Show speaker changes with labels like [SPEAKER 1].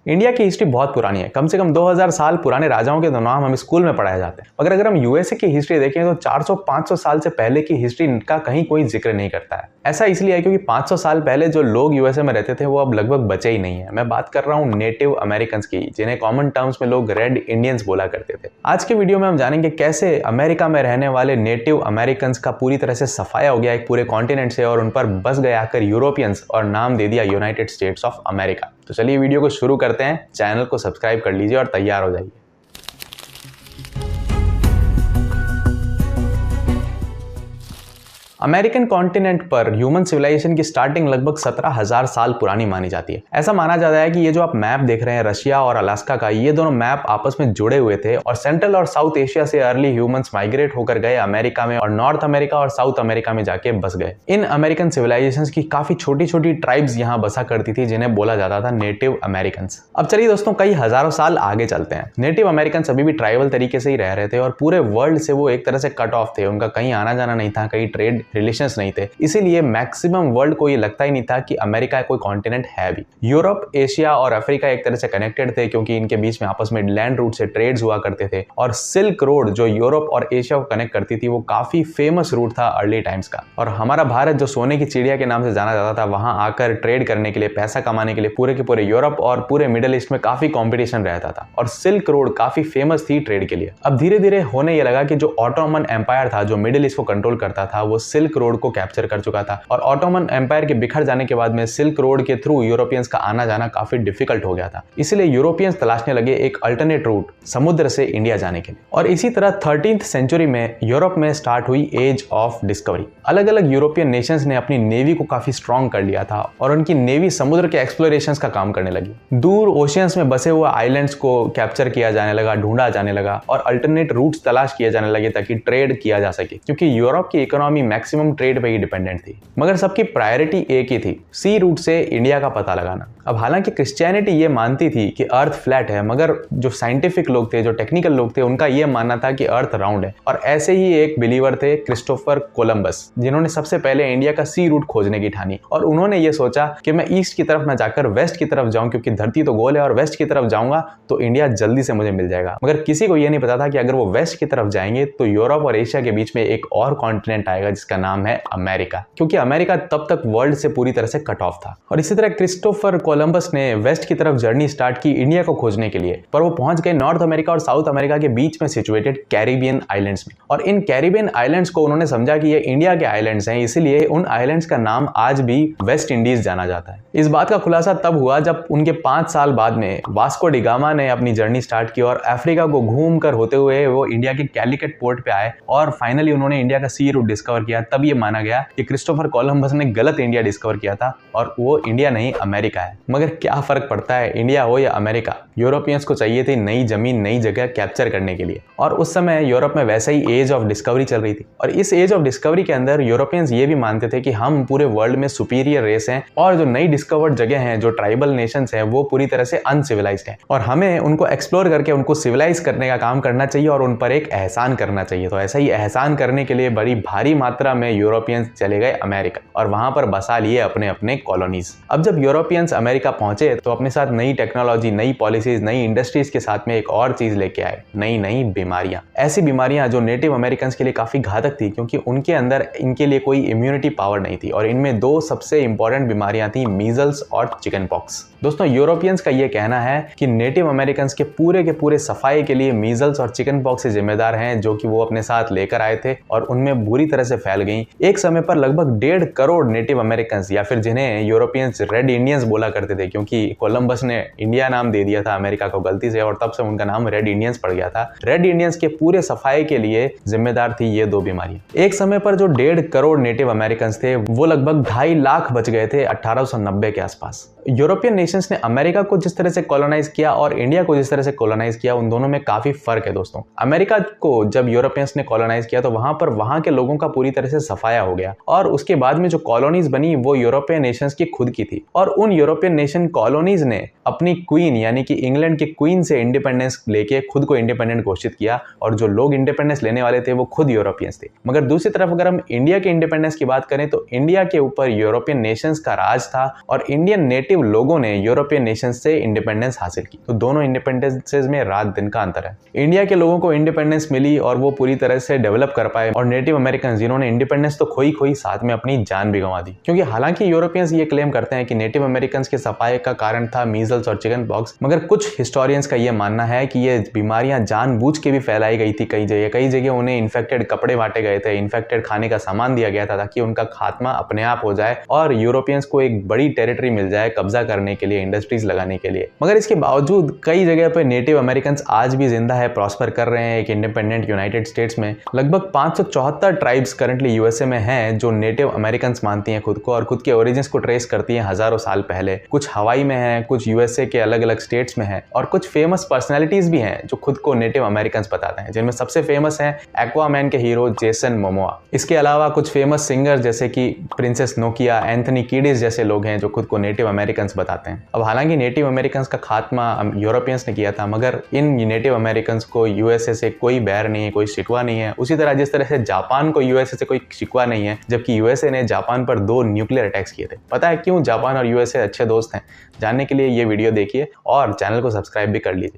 [SPEAKER 1] India की history बहुत पुरानी है, कम से कम 2000 साल पुराने राजाओं के नाम हम स्कूल में पढ़ाए जाते हैं। मगर अगर हम यूएसए की हिस्ट्री देखें तो 400-500 साल से पहले की हिस्ट्री का कहीं कोई जिक्र नहीं करता है। ऐसा इसलिए है क्योंकि 500 साल पहले जो लोग यूएसए में रहते थे वो अब लगभग बचे ही नहीं है। मैं बात कर रहा हूँ नेटिव अमेरिकन की, जिन्हें कॉमन टर्म्स में लोग रेड इंडियंस बोला करते थे। आज के वीडियो में हम जानेंगे कैसे अमेरिका में रहने वाले नेटिव अमेरिकन का पूरी तरह से सफाया हो गया एक पूरे कॉन्टिनेंट से और उन पर बस गए आकर यूरोपियंस और नाम दे दिया यूनाइटेड स्टेट्स ऑफ अमेरिका। तो चलिए वीडियो को शुरू करते हैं। चैनल को सब्सक्राइब कर लीजिए और तैयार हो जाइए। अमेरिकन कॉन्टिनेंट पर ह्यूमन सिविलाइजेशन की स्टार्टिंग लगभग 17,000 साल पुरानी मानी जाती है। ऐसा माना जाता है कि ये जो आप मैप देख रहे हैं रशिया और अलास्का का, ये दोनों मैप आपस में जुड़े हुए थे और सेंट्रल और साउथ एशिया से अर्ली ह्यूमंस माइग्रेट होकर गए अमेरिका में और नॉर्थ अमेरिका और साउथ अमेरिका में जाके बस गए। इन अमेरिकन सिविलाइजेशन की काफी छोटी छोटी ट्राइब्स यहाँ बसा करती थी जिन्हें बोला जाता था नेटिव अमेरिकन। अब चलिए दोस्तों, कई हजारों साल आगे चलते हैं। नेटिव अमेरिकन अभी भी ट्राइबल तरीके से ही रह रहे थे और पूरे वर्ल्ड से वो एक तरह से कट ऑफ थे। उनका कहीं आना जाना नहीं था, कहीं ट्रेड रिलेशंस नहीं थे, इसीलिए मैक्सिमम वर्ल्ड को ये लगता ही नहीं था कि अमेरिका कोई कॉन्टिनेंट है भी। यूरोप, एशिया और अफ्रीका एक तरह से कनेक्टेड थे क्योंकि इनके बीच में आपस में लैंड रूट से ट्रेड्स हुआ करते थे और सिल्क रोड जो यूरोप और एशिया को कनेक्ट करती थी वो काफी फेमस रूट था अर्ली टाइम्स का। और हमारा भारत जो सोने की चिड़िया के नाम से जाना जाता था, वहां आकर ट्रेड करने के लिए, पैसा कमाने के लिए पूरे के पूरे यूरोप और पूरे मिडिल ईस्ट में काफी कॉम्पिटिशन रहता था और सिल्क रोड काफी फेमस थी ट्रेड के लिए। अब धीरे धीरे होने ये लगा कि जो ऑटोमन एम्पायर था जो मिडिल ईस्ट को कंट्रोल करता था, वो सिल्क रोड को कैप्चर कर चुका था और ऑटोमन एम्पायर के बिखर जाने के बाद में सिल्क रोड के थ्रू यूरोपियंस का आना जाना काफी डिफिकल्ट हो गया था। इसलिए यूरोपियंस तलाशने लगे एक अल्टरनेट रूट समुद्र से इंडिया जाने के लिए। और इसी तरह 13th सेंचुरी में यूरोप में स्टार्ट हुई एज ऑफ डिस्कवरी। अलग अलग यूरोपियन नेशंस ने अपनी नेवी को काफी स्ट्रॉन्ग कर लिया था और उनकी नेवी समुद्र के एक्सप्लोरेशंस का काम करने लगी। दूर ओशियंस में बसे हुए आइलैंड्स को कैप्चर किया जाने लगा, ढूंढा जाने लगा और अल्टरनेट रूट्स तलाश किए जाने लगे ताकि ट्रेड किया जा सके, क्योंकि यूरोप की इकोनॉमी मैक्सिमम ट्रेड पे ही डिपेंडेंट थी। मगर सबकी प्रायोरिटी एक ही थी, सी रूट से इंडिया का पता लगाना। अब हालांकि क्रिश्चियनिटी ये मानती थी कि अर्थ फ्लैट है, मगर जो साइंटिफिक लोग थे, जो टेक्निकल लोग थे, उनका ये मानना था कि अर्थ राउंड है। और ऐसे ही एक बिलीवर थे क्रिस्टोफर कोलंबस, जिन्होंने सबसे पहले इंडिया का सी रूट खोजने की ठानी और उन्होंने ये सोचा कि मैं ईस्ट की तरफ न जाकर वेस्ट की तरफ जाऊं, क्योंकि धरती तो गोल है और वेस्ट की तरफ जाऊंगा तो इंडिया जल्दी से मुझे मिल जाएगा। मगर किसी को यह नहीं पता था कि अगर वो वेस्ट की तरफ जाएंगे तो यूरोप और एशिया के बीच में एक और कॉन्टिनेंट आएगा जिसका नाम है अमेरिका, क्योंकि अमेरिका तब तक वर्ल्ड से पूरी तरह से कट ऑफ था। और इसी तरह क्रिस्टोफर कोलंबस ने वेस्ट की तरफ जर्नी स्टार्ट की इंडिया को खोजने के लिए, पर वो पहुंच गए नॉर्थ अमेरिका और साउथ अमेरिका के बीच में सिचुएटेड कैरिबियन आइलैंड्स में। और इन कैरिबियन आइलैंड्स को उन्होंने समझा कि ये इंडिया के आइलैंड्स हैं, इसलिए उन आइलैंड्स का नाम आज भी वेस्ट इंडीज जाना जाता है। इस बात का खुलासा तब हुआ जब उनके 5 साल बाद में वास्को डी गामा ने अपनी जर्नी स्टार्ट की और अफ्रीका को घूम कर होते हुए वो इंडिया के कैलिकट पोर्ट पे आए और फाइनली उन्होंने इंडिया का सी रूट डिस्कवर किया। तब ये माना गया कि क्रिस्टोफर कोलंबस ने गलत इंडिया डिस्कवर किया था और वो इंडिया नहीं अमेरिका है। मगर क्या फर्क पड़ता है, इंडिया हो या अमेरिका, यूरोपियंस को चाहिए थी नई जमीन, नई जगह कैप्चर करने के लिए। और उस समय यूरोप में वैसे ही एज ऑफ डिस्कवरी चल रही थी और इस एज ऑफ डिस्कवरी के अंदर यूरोपियंस ये भी मानते थे कि हम पूरे वर्ल्ड में सुपीरियर रेस हैं और जो नई डिस्कवर्ड जगह हैं, जो ट्राइबल नेशंस हैं, वो पूरी तरह से अनसिविलाइज्ड हैं और हमें उनको एक्सप्लोर करके उनको सिविलाइज करने का काम करना चाहिए और उन पर एक एहसान करना चाहिए। तो ऐसा ही एहसान करने के लिए बड़ी भारी मात्रा में यूरोपियंस चले गए अमेरिका और वहां पर बसा लिए अपने अपने कॉलोनीज। अब जब यूरोपियंस अमेरिका पहुंचे तो अपने साथ नई टेक्नोलॉजी, नई पॉलिसीज, नई इंडस्ट्रीज के साथ में एक और चीज लेके आए, नई नई बीमारियां। ऐसी बीमारियां जो नेटिव अमेरिकन के लिए काफी घातक थी क्योंकि उनके अंदर इनके लिए कोई इम्यूनिटी पावर नहीं थी और इनमें 2 सबसे इंपॉर्टेंट बीमारियां थी, मीजल्स और चिकन पॉक्स। दोस्तों, यूरोपियंस का यह कहना है कि नेटिव अमेरिकन के पूरे सफाई के लिए मीजल्स और चिकन पॉक्स से जिम्मेदार हैं, जो कि वो अपने साथ लेकर आए थे और उनमें बुरी तरह से फैल गई। एक समय पर लगभग 1.5 करोड़ नेटिव अमेरिकन, या फिर जिन्हें यूरोपियंस रेड इंडियंस बोला करते थे क्योंकि कोलंबस ने इंडिया नाम दे दिया था अमेरिका को गलती से और तब से उनका नाम रेड इंडियंस पड़ गया था। रेड इंडियंस के पूरे सफाई के लिए जिम्मेदार थी ये 2 बीमारियां। एक समय पर जो 1.5 करोड़ नेटिव अमेरिकन थे वो लगभग 2.5 लाख बच गए थे 1890 के आसपास। यूरोपियन नेशंस ने अमेरिका को जिस तरह से कॉलोनाइज किया और इंडिया को जिस तरह से कॉलोनाइज किया, उन दोनों में काफी फर्क है दोस्तों। अमेरिका को जब यूरोपियंस ने कॉलोनाइज किया तो वहां पर वहां के लोगों का पूरी तरह से सफाया हो गया और उसके बाद में जो कॉलोनीज बनी वो यूरोपियन नेशंस की खुद की थी और उन यूरोपियन नेशन कॉलोनीज ने अपनी क्वीन यानी कि इंग्लैंड के क्वीन से इंडिपेंडेंस लेके खुद को इंडिपेंडेंट घोषित किया और जो लोग इंडिपेंडेंस लेने वाले थे वो खुद यूरोपियंस थे। मगर दूसरी तरफ अगर हम इंडिया के इंडिपेंडेंस की बात करें तो इंडिया के ऊपर यूरोपियन नेशंस का राज था और इंडियन नेटिव लोगों ने यूरोपियन नेशन से इंडिपेंडेंस हासिल की। तो दोनों इंडिपेंडेंसेस में रात दिन का अंतर है। इंडिया के लोगों को इंडिपेंडेंस मिली और वो पूरी तरह से डेवलप कर पाए, और नेटिव अमेरिकन जिन्होंने इंडिपेंडेंस तो खोई साथ में अपनी जान भी गंवा दी। क्योंकि हालांकि यूरोपियंस ये क्लेम करते हैं कि नेटिव अमेरिकन के सफाए का कारण था मीजल्स और चिकन पॉक्स, मगर कुछ हिस्टोरियंस का ये मानना है कि ये बीमारियां जानबूझ के भी फैलाई गई थी। कई जगह उन्हें इन्फेक्टेड कपड़े बांटे गए थे, इन्फेक्टेड खाने का सामान दिया गया था ताकि उनका खात्मा अपने आप हो जाए और यूरोपियंस को एक बड़ी टेरिटरी मिल जाए कब्जा करने के लिए, इंडस्ट्रीज लगाने के लिए। मगर इसके बावजूद कई जगह पे नेटिव अमेरिकन आज भी जिंदा है, प्रॉस्पर कर रहे हैं एक इंडिपेंडेंट यूनाइटेड स्टेट्स में। लगभग 574 ट्राइब्स करंटली यूएसए में हैं जो नेटिव अमेरिकन मानती हैं खुद को, और खुद के ओरिजिन्स को ट्रेस करती हैं हजारों साल पहले। कुछ हवाई में हैं, कुछ यूएसए के अलग अलग स्टेट्स में हैं, और कुछ फेमस पर्सनैलिटीज भी हैं जो खुद को नेटिव अमेरिकन बताते हैं, जिनमें सबसे फेमस हैं एक्वामैन के हीरो जेसन मोमोआ। इसके अलावा कुछ फेमस सिंगर जैसे कि प्रिंसेस नोकिया, एंथनी किडिस जैसे लोग हैं जो खुद को नेटिव अमेरिकन बताते हैं। अब हालांकि नेटिव अमेरिकन का खात्मा यूरोपियंस ने किया था, मगर इन नेटिव अमेरिकन को यूएसए से कोई बैर नहीं है, कोई शिकवा नहीं है। उसी तरह जिस तरह से जापान को यूएसए से कोई शिकवा नहीं है, जबकि यूएसए ने जापान पर 2 न्यूक्लियर अटैक्स किए थे। पता है क्यों जापान और यूएसए अच्छे दोस्त हैं? जानने के लिए ये वीडियो देखिए और चैनल को सब्सक्राइब भी कर लीजिए।